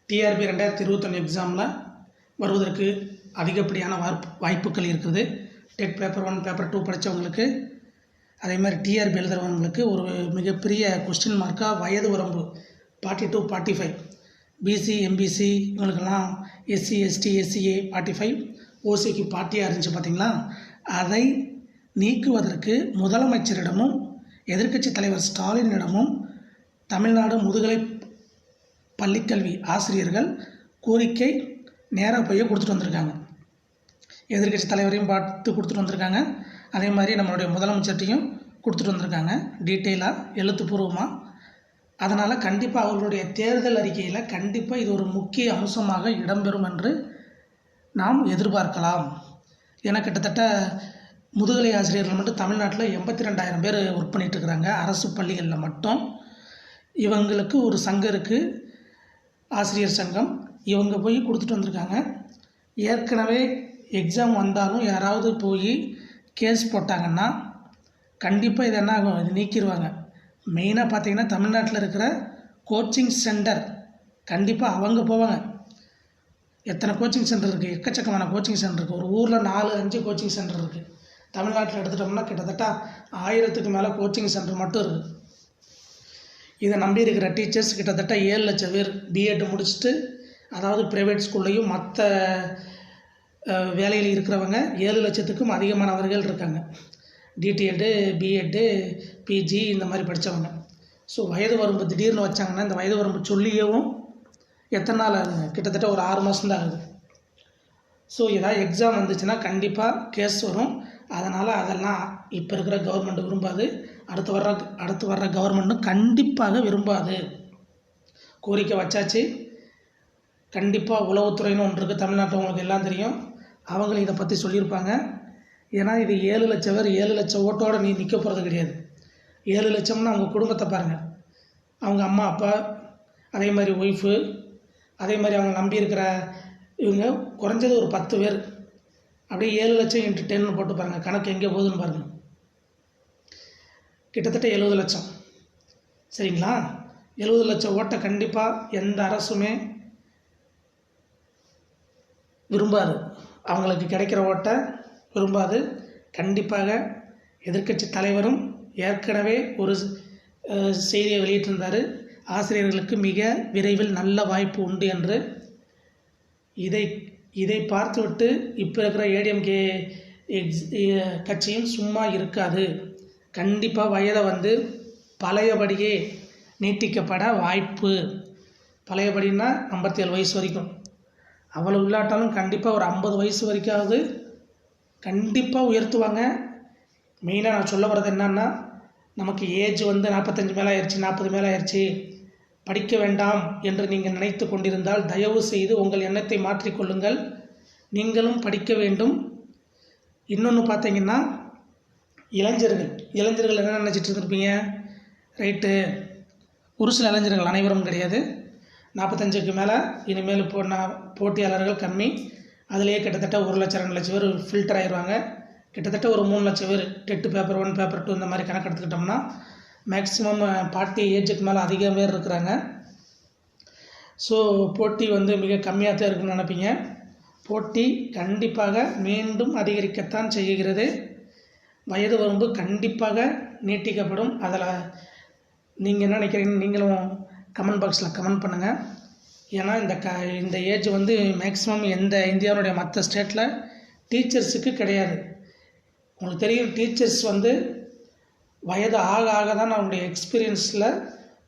TRP 2021 எக்ஸாமில் வருவதற்கு அதிகப்படியான வாய்ப்புகள் இருக்குது. டெட் பேப்பர் 1 பேப்பர் 2 படித்தவங்களுக்கு, அதே மாதிரி டிஆர்பி எழுதுகிறவங்களுக்கு ஒரு மிகப்பெரிய கொஸ்டின் மார்க்காக வயது வரம்பு 42 45, பிசி எம்பிசி இவங்களுக்கெல்லாம் எஸ்சி எஸ்டி எஸ்சிஏ 45, ஓசிக்கு 40 இருந்துச்சு பார்த்தீங்களா. அதை நீக்குவதற்கு முதலமைச்சரிடமும் எதிர்க்கட்சி தலைவர் ஸ்டாலினிடமும் தமிழ்நாடு முதுகலை பள்ளிக்கல்வி ஆசிரியர்கள் கோரிக்கை நேராக போய் கொடுத்துட்டு வந்திருக்காங்க. எதிர்க்கட்சி தலைவரையும் பார்த்து கொடுத்துட்டு வந்திருக்காங்க. அதே மாதிரி நம்மளுடைய முதலமைச்சர்கிட்டையும் கொடுத்துட்டு வந்திருக்காங்க டீட்டெயிலாக, எழுத்துப்பூர்வமாக. அதனால் கண்டிப்பாக அவர்களுடைய தேர்தல் அறிக்கையில் கண்டிப்பாக இது ஒரு முக்கிய அம்சமாக இடம்பெறும் என்று நாம் எதிர்பார்க்கலாம். ஏன்னா கிட்டத்தட்ட முதுகலை ஆசிரியர்கள் மட்டும் தமிழ்நாட்டில் 82,000 பேர் ஒர்க் பண்ணிகிட்ருக்குறாங்க அரசு பள்ளிகளில் மட்டும். இவங்களுக்கு ஒரு சங்கம் இருக்குது, ஆசிரியர் சங்கம். இவங்க போய் கொடுத்துட்டு வந்திருக்காங்க. ஏற்கனவே எக்ஸாம் வந்தாலும் யாராவது போய் கேஸ் போட்டாங்கன்னா கண்டிப்பாக இது என்ன ஆகும், இது நீக்கிடுவாங்க. மெயினாக பார்த்தீங்கன்னா தமிழ்நாட்டில் இருக்கிற கோச்சிங் சென்டர் கண்டிப்பாக அவங்க போவாங்க. எத்தனை கோச்சிங் சென்டர் இருக்குது, எக்கச்சக்கமான கோச்சிங் சென்டர் இருக்குது. ஒரு ஊரில் 4-5 கோச்சிங் சென்டர் இருக்குது. தமிழ்நாட்டில் எடுத்துட்டோம்னா கிட்டத்தட்ட 1000க்கு மேலே கோச்சிங் சென்டர் மட்டும் இருக்குது. இதை நம்பி இருக்கிற டீச்சர்ஸ் கிட்டத்தட்ட 7 லட்சம் பேர் பிஎட் முடிச்சுட்டு, அதாவது ப்ரைவேட் ஸ்கூல்லையும் மற்ற வேலையில் இருக்கிறவங்க 7 லட்சத்துக்கும் அதிகமானவர்கள் இருக்காங்க. டிடிஎட்டு, பிஎட்டு, பிஜி இந்த மாதிரி படித்தவங்க. ஸோ வயது வரம்பு திடீர்னு வச்சாங்கன்னா இந்த வயது வரம்பு சொல்லியவும் எத்தனை நாள் ஆகுதுங்க, கிட்டத்தட்ட ஒரு 6 மாதம் தான் ஆகுது. ஸோ ஏதாவது எக்ஸாம் வந்துச்சுன்னா கண்டிப்பாக கேஸ் வரும். அதனால் அதெல்லாம் இப்போ இருக்கிற கவர்மெண்ட் விரும்பாது, அடுத்து வர்ற கவர்மெண்ட்டும் கண்டிப்பாக விரும்பாது. கோரிக்கை வச்சாச்சு. கண்டிப்பாக உளவுத்துறைன்னு ஒன்று இருக்குது தமிழ்நாட்டில், உங்களுக்கு எல்லாம் தெரியும். அவங்களும் இதை பற்றி சொல்லியிருப்பாங்க. ஏன்னா இது 7 லட்சம் பேர், 7 லட்சம் ஓட்டோடு நீ நிற்க போகிறது கிடையாது. 7 லட்சம்னா அவங்க குடும்பத்தை பாருங்கள். அவங்க அம்மா அப்பா, அதே மாதிரி ஒய்ஃபு, அதே மாதிரி அவங்க நம்பி இருக்கிற இவங்க குறைஞ்சது ஒரு 10 பேர். அப்படியே 7 லட்சம் × 10 போட்டு பாருங்கள், கணக்கு எங்கே போகுதுன்னு பாருங்கள். கிட்டத்தட்ட 70 லட்சம். சரிங்களா? 70 லட்சம் ஓட்டை கண்டிப்பாக எந்த அரசுமே விரும்பாது. அவங்களுக்கு கிடைக்கிற ஓட்டை விரும்பாது. கண்டிப்பாக எதிர்க்கட்சி தலைவரும் ஏற்கனவே ஒரு செய்தியை வெளியிட்டிருந்தார், ஆசிரியர்களுக்கு மிக விரைவில் நல்ல வாய்ப்பு உண்டு என்று. இதை பார்த்துவிட்டு இப்போ இருக்கிற ஏடிஎம்கே கட்சியும் சும்மா இருக்காது. கண்டிப்பாக வயதை பழையபடியே நீட்டிக்கப்பட வாய்ப்பு. பழையபடின்னா 57 வயசு வரைக்கும், அவ்வளோ இல்லாட்டாலும் கண்டிப்பாக ஒரு 50 வயசு வரைக்காவது கண்டிப்பாக உயர்த்துவாங்க. மெயினாக நான் சொல்ல வர்றது என்னன்னா, நமக்கு ஏஜ் 45 மேலே ஆயிடுச்சு, 40 மேலே ஆயிடுச்சு, படிக்க வேண்டாம் என்று நீங்கள் நினைத்து கொண்டிருந்தால் தயவு செய்து உங்கள் எண்ணத்தை மாற்றிக்கொள்ளுங்கள். நீங்களும் படிக்க வேண்டும். இன்னொன்று பார்த்தீங்கன்னா, இளைஞர்கள் என்ன நினச்சிட்டு இருந்திருப்பீங்க, ரைட்டு, ஒரு சில இளைஞர்கள், அனைவரும் கிடையாது. 45க்கு மேலே இனிமேல் போட்டியாளர்கள் கம்மி. அதிலேயே கிட்டத்தட்ட 1 லட்சம் 2 லட்சம் பேர் ஃபில்டர் ஆயிடுவாங்க. கிட்டத்தட்ட ஒரு 3 லட்சம் பேர் டெட்டு பேப்பர் 1 பேப்பர் 2 இந்த மாதிரி கணக்கு எடுத்துக்கிட்டோம்னா மேக்ஸிமம் 40 ஏஜுக்கு மேலே அதிகம் பேர் இருக்கிறாங்க. ஸோ போட்டி மிக கம்மியாக தான் இருக்குன்னு நினைப்பீங்க. போட்டி கண்டிப்பாக மீண்டும் அதிகரிக்கத்தான் செய்கிறது. வயது வரம்பு கண்டிப்பாக நீட்டிக்கப்படும். அதில் நீங்கள் என்ன நினைக்கிறீங்கன்னு நீங்களும் கமெண்ட் பாக்ஸில் கமெண்ட் பண்ணுங்கள். ஏன்னா இந்த ஏஜ் மேக்ஸிமம் எந்த இந்தியாவுடைய மற்ற ஸ்டேட்டில் டீச்சர்ஸுக்கு கிடையாது. உங்களுக்கு தெரியும், டீச்சர்ஸ் வயது ஆக ஆக தான் அவங்களுடைய எக்ஸ்பீரியன்ஸில்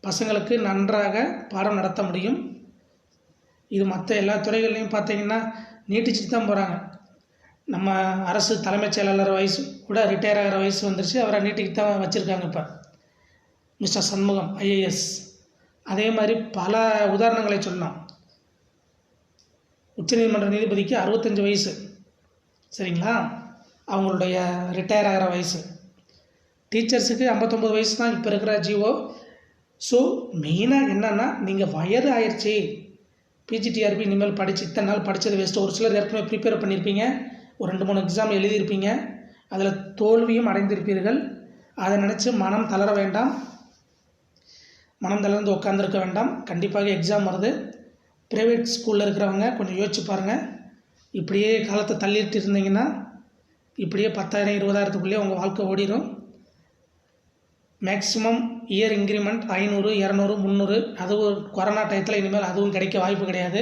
பசங்களுக்கு நன்றாக பாடம் நடத்த முடியும். இது மற்ற எல்லா துறைகள்லையும் பார்த்தீங்கன்னா நீட்டிச்சுட்டு தான் போகிறாங்க. நம்ம அரசு தலைமைச் செயலாளர் வயசு கூட ரிட்டையர் ஆகிற வயசு வந்துருச்சு, அவரை நீட்டிக்கிட்டு தான் வச்சுருக்காங்க. இப்போ மிஸ்டர் சண்முகம் IAS. அதே மாதிரி பல உதாரணங்களை சொல்லலாம். உச்சநீதிமன்ற நீதிபதிக்கு 65 வயசு, சரிங்களா, அவங்களுடைய ரிட்டையர் ஆகிற வயசு. டீச்சர்ஸுக்கு 59 வயசு தான் இப்போ இருக்கிற ஜிஓ. ஸோ மெயினாக என்னென்னா, நீங்கள் வயது ஆயிடுச்சு, பிஜிடிஆர்பி இனிமேல் இத்தனை நாள் படித்தது வேஸ்ட்டு. ஒரு சிலர் ஏற்கனவே ப்ரிப்பேர் பண்ணியிருப்பீங்க, ஒரு 2-3 எக்ஸாம் எழுதியிருப்பீங்க, அதில் தோல்வியும் அடைந்திருப்பீர்கள். அதை நினச்சி மனம் தளர வேண்டாம், மனம் தளர்ந்து உட்காந்துருக்க வேண்டாம். கண்டிப்பாக எக்ஸாம் வருது. ப்ரைவேட் ஸ்கூலில் இருக்கிறவங்க கொஞ்சம் யோசிச்சு பாருங்கள். இப்படியே காலத்தை தள்ளிட்டு இருந்தீங்கன்னா இப்படியே 10,000 20,000த்துக்குள்ளேயே உங்கள் வாழ்க்கை ஓடிடும். மேக்ஸிமம் இயர் இன்க்ரிமெண்ட் 500 200 300 அது ஒரு கொரோனா டயத்தில் இனிமேல் அதுவும் கிடைக்க வாய்ப்பு கிடையாது.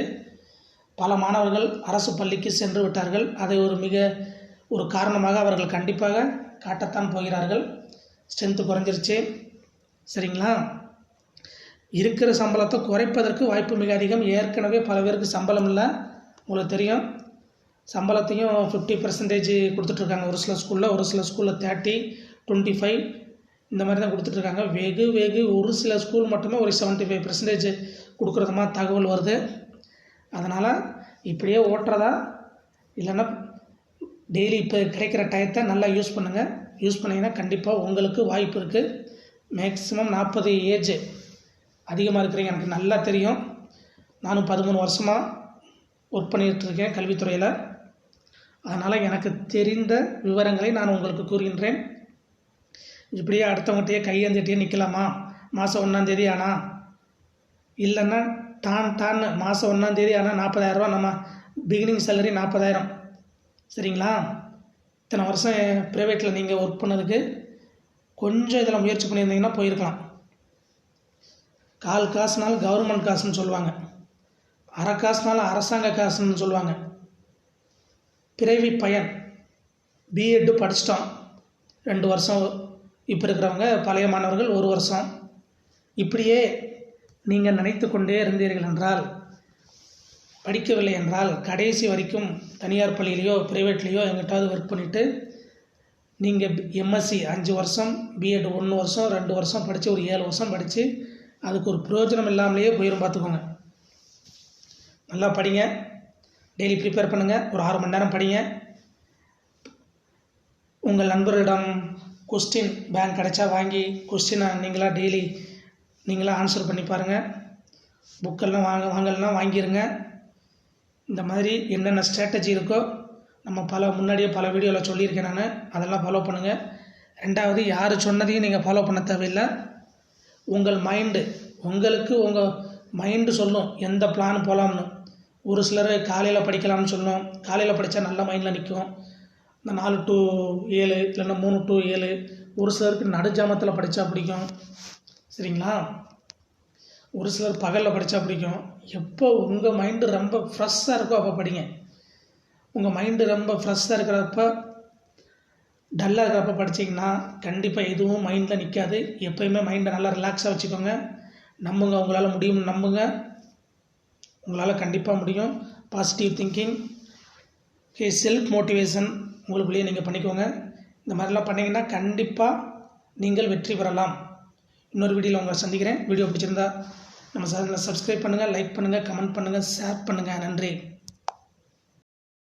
பல மாணவர்கள் அரசு பள்ளிக்கு சென்று விட்டார்கள். அதை ஒரு காரணமாக அவர்கள் கண்டிப்பாக காட்டத்தான் போகிறார்கள். ஸ்ட்ரென்த்து குறைஞ்சிருச்சு. சரிங்களா? இருக்கிற சம்பளத்தை குறைப்பதற்கு வாய்ப்பு மிக அதிகம். ஏற்கனவே பல பேருக்கு சம்பளம் இல்லை, உங்களுக்கு தெரியும். சம்பளத்தையும் 50% கொடுத்துட்ருக்காங்க ஒரு சில ஸ்கூலில், ஒரு சில ஸ்கூலில் 30, 25 இந்த மாதிரி தான் கொடுத்துட்ருக்காங்க. வெகு ஒரு சில ஸ்கூல் மட்டுமே ஒரு 75% கொடுக்குறது மாதிரி தகவல் வருது. அதனால் இப்படியே ஓட்டுறதா இல்லைன்னா டெய்லி இப்போ கிடைக்கிற டயத்தை நல்லா யூஸ் பண்ணுங்கள். யூஸ் பண்ணிங்கன்னா கண்டிப்பாக உங்களுக்கு வாய்ப்பு இருக்குது. மேக்ஸிமம் 40 ஏஜ் அதிகமாக இருக்கிறீங்க, எனக்கு நல்லா தெரியும். நானும் 13 வருஷமாக ஒர்க் பண்ணிகிட்ருக்கேன் கல்வித்துறையில். அதனால் எனக்கு தெரிந்த விவரங்களை நான் உங்களுக்கு கூறுகின்றேன். இப்படியே அடுத்தவங்ககிட்டயே கையேந்திட்டே நிற்கலாமா? மாதம் 1ஆம் ஆனால் இல்லைன்னா டான்னு மாதம் 1ஆம் ஆனால் 40,000 நம்ம பிகினிங் சேலரி 40,000. சரிங்களா? இத்தனை வருஷம் ப்ரைவேட்டில் நீங்கள் ஒர்க் பண்ணதுக்கு கொஞ்சம் இதில் முயற்சி பண்ணியிருந்தீங்கன்னா போயிருக்கலாம். கால் காசுனாலும் கவர்மெண்ட் காசுன்னு சொல்லுவாங்க, அரை காசுனாலும் அரசாங்க காசுன்னு சொல்லுவாங்க. பிறவி பயன் பிஎட் படிச்சிட்டோம் 2 வருஷம், இப்போ இருக்கிறவங்க பழைய மாணவர்கள் 1 வருஷம். இப்படியே நீங்கள் நினைத்து கொண்டே இருந்தீர்கள் என்றால், படிக்கவில்லை என்றால் கடைசி வரைக்கும் தனியார் பள்ளியிலையோ ப்ரைவேட்லேயோ எங்கிட்டாவது ஒர்க் பண்ணிவிட்டு நீங்கள் எம்எஸ்சி 5 வருஷம், பிஎட் 1 வருஷம் 2 வருஷம் படித்து ஒரு 7 வருஷம் படித்து அதுக்கு ஒரு பிரயோஜனம் இல்லாமலேயே போயிடும். பார்த்துக்கோங்க. நல்லா படிங்க, டெய்லி ப்ரிப்பேர் பண்ணுங்கள், ஒரு 6 மணி நேரம் படிங்க. உங்கள் நண்பர்களிடம் கொஸ்டின் பேங்க் கிடைச்சா வாங்கி கொஸ்டினை நீங்களாக ஆன்சர் பண்ணி பாருங்கள். புக்கெல்லாம் வாங்கலைன்னா வாங்கிடுங்க. இந்த மாதிரி என்னென்ன ஸ்ட்ராட்டஜி இருக்கோ நம்ம முன்னாடியே பல வீடியோவில் சொல்லியிருக்கேன் நான், அதெல்லாம் ஃபாலோ பண்ணுங்கள். 2வது, யார் சொன்னதையும் நீங்கள் ஃபாலோ பண்ண தேவையில்லை. உங்கள் உங்கள் மைண்டு சொல்லும் எந்த பிளான் போகலாம்னு. ஒரு சிலர் காலையில் படிக்கலாம்னு சொல்லணும், காலையில் படித்தா நல்ல மைண்டில் நிற்கும். இந்த 4 to 7 இல்லைன்னா 3 to 7, ஒரு சிலருக்கு நடுஜாமத்தில் படித்தா பிடிக்கும். சரிங்களா? ஒரு சிலர் பகலில் படித்தா பிடிக்கும். எப்போ உங்கள் மைண்டு ரொம்ப ஃப்ரெஷ்ஷாக இருக்கோ அப்போ படிங்க. உங்கள் மைண்டு ரொம்ப ஃப்ரெஷ்ஷாக இருக்கிறப்ப, டல்லாக இருக்கிறப்ப படிச்சிங்கன்னா கண்டிப்பாக எதுவும் மைண்டில் நிற்காது. எப்போயுமே மைண்டை நல்லா ரிலாக்ஸாக வச்சுக்கோங்க. நம்புங்க, உங்களால் முடியும்னு நம்புங்க. உங்களால் கண்டிப்பாக முடியும். பாசிட்டிவ் திங்கிங், செல்ஃப் மோட்டிவேஷன் உங்களுக்குள்ளேயே நீங்கள் பண்ணிக்கோங்க. இந்த மாதிரிலாம் பண்ணிங்கன்னா கண்டிப்பாக நீங்கள் வெற்றி பெறலாம். இன்னொரு வீடியோவில் உங்களை சந்திக்கிறேன். வீடியோ பிடிச்சிருந்தா நம்ம சேனலை சப்ஸ்கிரைப் பண்ணுங்கள், லைக் பண்ணுங்கள், கமெண்ட் பண்ணுங்கள், ஷேர் பண்ணுங்கள். நன்றி.